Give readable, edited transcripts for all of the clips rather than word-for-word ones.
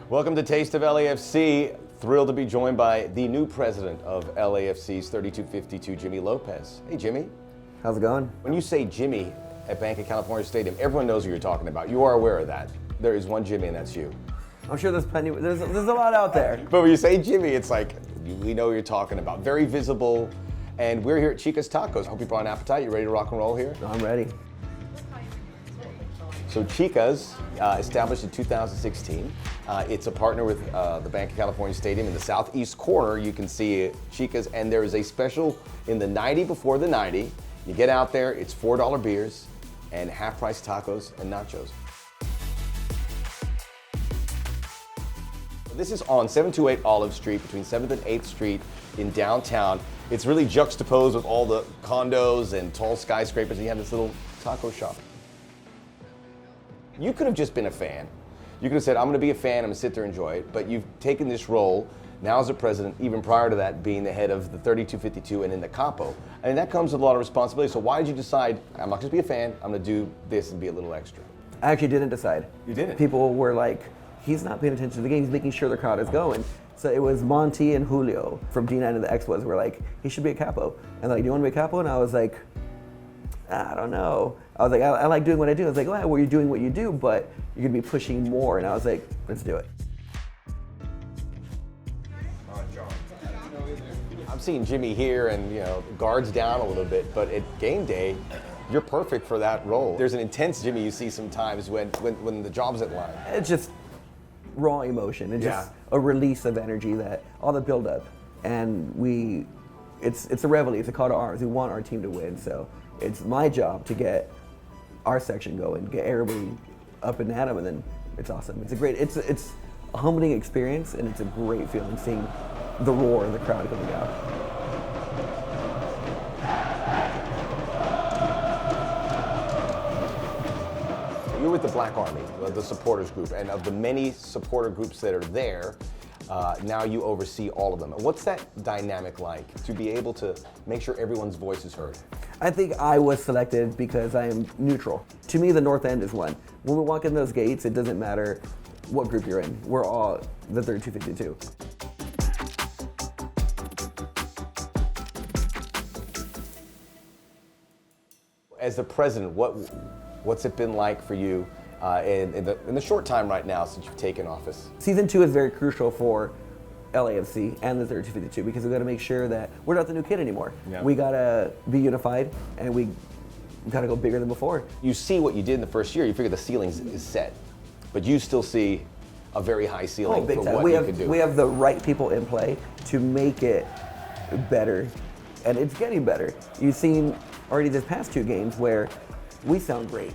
Welcome to Taste of LAFC. Thrilled to be joined by the new president of LAFC's 3252, Jimmy Lopez. Hey, Jimmy. How's it going? When you say Jimmy at Bank of California Stadium, everyone knows who you're talking about. You are aware of that. There is one Jimmy, and that's you. I'm sure there's plenty. There's a lot out there. But when you say Jimmy, it's like we know who you're talking about. Very visible. And we're here at Chicas Tacos. Hope you brought an appetite. You ready to rock and roll here? I'm ready. So Chicas, established in 2016. It's a partner with the Bank of California Stadium. In the southeast corner, you can see Chicas, and there is a special in the 90 before the 90. You get out there, it's $4 beers and half-price tacos and nachos. This is on 728 Olive Street, between 7th and 8th Street in downtown. It's really juxtaposed with all the condos and tall skyscrapers, and you have this little taco shop. You could have just been a fan. You could have said, I'm gonna be a fan, I'm gonna sit there and enjoy it, but you've taken this role now as a president, even prior to that being the head of the 3252 and in the capo. And that comes with a lot of responsibility. So why did you decide, I'm not just be a fan, I'm gonna do this and be a little extra? I actually didn't decide. You didn't? People were like, he's not paying attention to the game, he's making sure the crowd is going. So it was Monty and Julio from D9 and the X-Was were like, he should be a capo. And like, do you want to be a capo? And I was like, I don't know. I was like, I like doing what I do. I was like, well, you're doing what you do, but you're gonna be pushing more. And I was like, let's do it. I'm seeing Jimmy here and guards down a little bit, but at game day, you're perfect for that role. There's an intense Jimmy you see sometimes when the job's at line. It's just raw emotion. It's just a release of energy, that all the buildup. And it's a reveille, it's a call to arms. We want our team to win. So it's my job to get our section going, get everybody up and at them, and then it's awesome. It's a humbling experience, and it's a great feeling seeing the roar of the crowd coming out. You're with the Black Army, the supporters group, and of the many supporter groups that are there, now you oversee all of them. What's that dynamic like, to be able to make sure everyone's voice is heard? I think I was selected because I am neutral. To me, the North End is one. When we walk in those gates, it doesn't matter what group you're in. We're all the 3252. As the president, what's it been like for you in the short time right now since you've taken office? Season 2 is very crucial for LAFC and the 3252 because we got to make sure that we're not the new kid anymore. Yeah. We got to be unified, and we got to go bigger than before. You see what you did in the first year, you figure the ceiling is set, but you still see a very high ceiling for what you can do. We have the right people in play to make it better, and it's getting better. You've seen already this past 2 games where we sound great.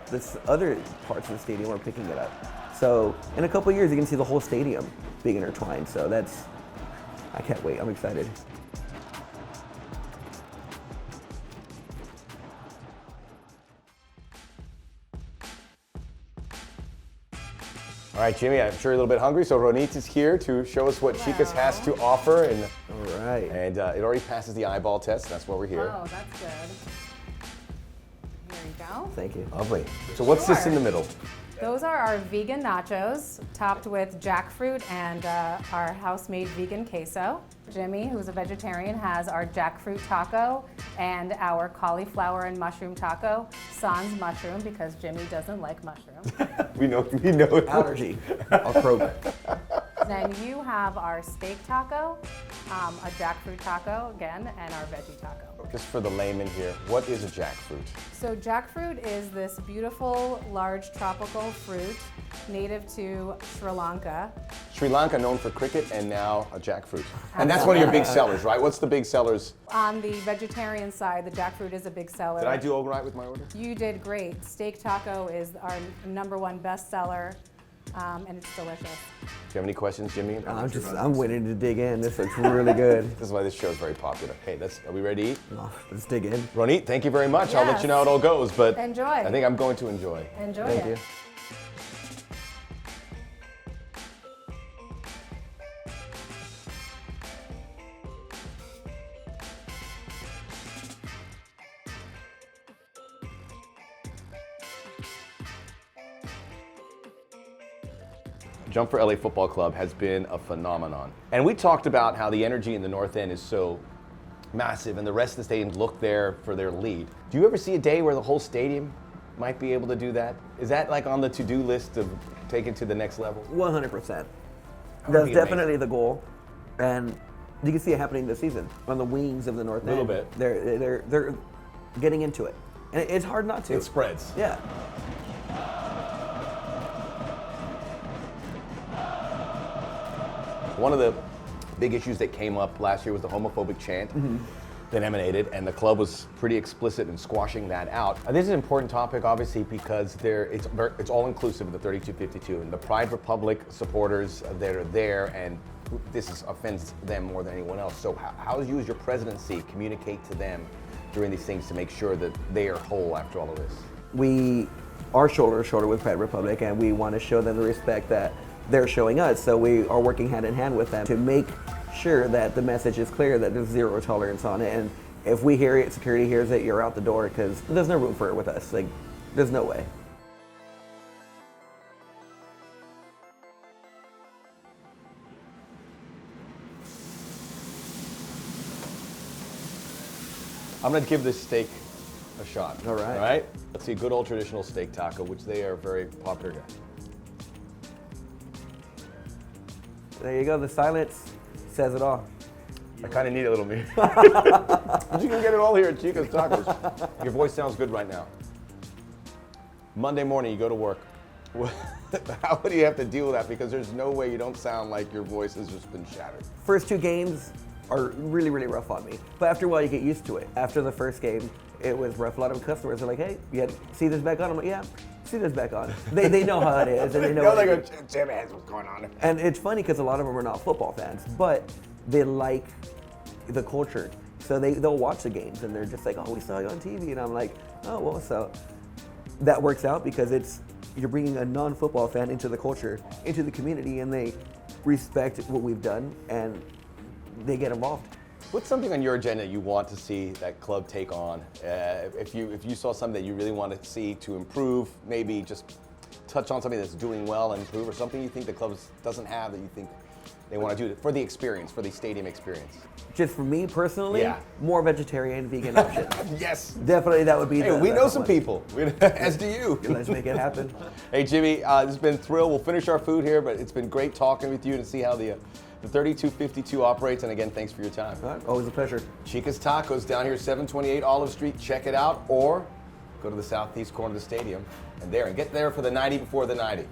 This other parts of the stadium are picking it up. So in a couple of years, you can see the whole stadium being intertwined. So I can't wait. I'm excited. All right, Jimmy, I'm sure you're a little bit hungry, so Ronit is here to show us what Chicas has to offer. And, all right. And it already passes the eyeball test. That's why we're here. Oh, that's good. Here we go. Thank you. Lovely. So what's this in the middle? Those are our vegan nachos, topped with jackfruit and our house-made vegan queso. Jimmy, who's a vegetarian, has our jackfruit taco and our cauliflower and mushroom taco. Sans mushroom, because Jimmy doesn't like mushroom. we know. Allergy. I'll croak. Then you have our steak taco, a jackfruit taco again, and our veggie taco. Just for the layman here, what is a jackfruit? So jackfruit is this beautiful, large tropical fruit native to Sri Lanka. Sri Lanka, known for cricket, and now a jackfruit. And that's one of your big sellers, right? What's the big sellers? On the vegetarian side, the jackfruit is a big seller. Did I do all right with my order? You did great. Steak taco is our #1 bestseller, and it's delicious. Do you have any questions, Jimmy? I'm waiting to dig in. This looks really good. This is why this show is very popular. Hey, are we ready to eat? Oh, let's dig in. Ronit, thank you very much. Yes. I'll let you know how it all goes, but Enjoy. I think I'm going to enjoy. Enjoy Thank it. you. Jump for LA Football Club has been a phenomenon. And we talked about how the energy in the North End is so massive and the rest of the stadiums look there for their lead. Do you ever see a day where the whole stadium might be able to do that? Is that like on the to-do list of taking to the next level? 100%. would That's be definitely amazing. the goal, and you can see it happening this season on the wings of the North End. Little bit. They're getting into it, and it's hard not to. It spreads. Yeah. One of the big issues that came up last year was the homophobic chant that emanated, and the club was pretty explicit in squashing that out. This is an important topic, obviously, because it's all inclusive of the 3252 and the Pride Republic supporters that are there, and this offends them more than anyone else. So how do you, as your presidency, communicate to them during these things to make sure that they are whole after all of this? We are shoulder to shoulder with Pride Republic, and we want to show them the respect that they're showing us. So we are working hand in hand with them to make sure that the message is clear, that there's zero tolerance on it. And if we hear it, security hears it, you're out the door, because there's no room for it with us. Like, there's no way. I'm gonna give this steak a shot. All right. All right? Let's see a good old traditional steak taco, which they are very popular at. There you go. The silence says it all. I kind of need a little meat. But you can get it all here at Chicas Tacos. Your voice sounds good right now. Monday morning, you go to work. How do you have to deal with that? Because there's no way you don't sound like your voice has just been shattered. First two games are really, really rough on me. But after a while, you get used to it. After the first game, it was rough. A lot of customers are like, hey, you had see this back on? I'm like, yeah, see this back on. They know how it is, and they know They're what like, it is. Jim has what's going on. And it's funny because a lot of them are not football fans, but they like the culture. So they'll watch the games, and they're just like, oh, we saw you on TV. And I'm like, oh, well, so that works out because you're bringing a non-football fan into the culture, into the community, and they respect what we've done, and they get involved. What's something on your agenda you want to see that club take on? If you saw something that you really want to see to improve, maybe just touch on something that's doing well and improve, or something you think the club doesn't have that you think they want to do for the experience, for the stadium experience. Just for me personally, Yeah. more vegetarian, vegan options. Yes. Definitely, that would be. Hey, we know some people, as do you. Let's make it happen. Hey, Jimmy, this has been a thrill. We'll finish our food here, but it's been great talking with you to see how the 3252 operates. And again, thanks for your time. All right, always a pleasure. Chicas Tacos down here, 728 Olive Street. Check it out, or go to the southeast corner of the stadium and get there for the 90 before the 90.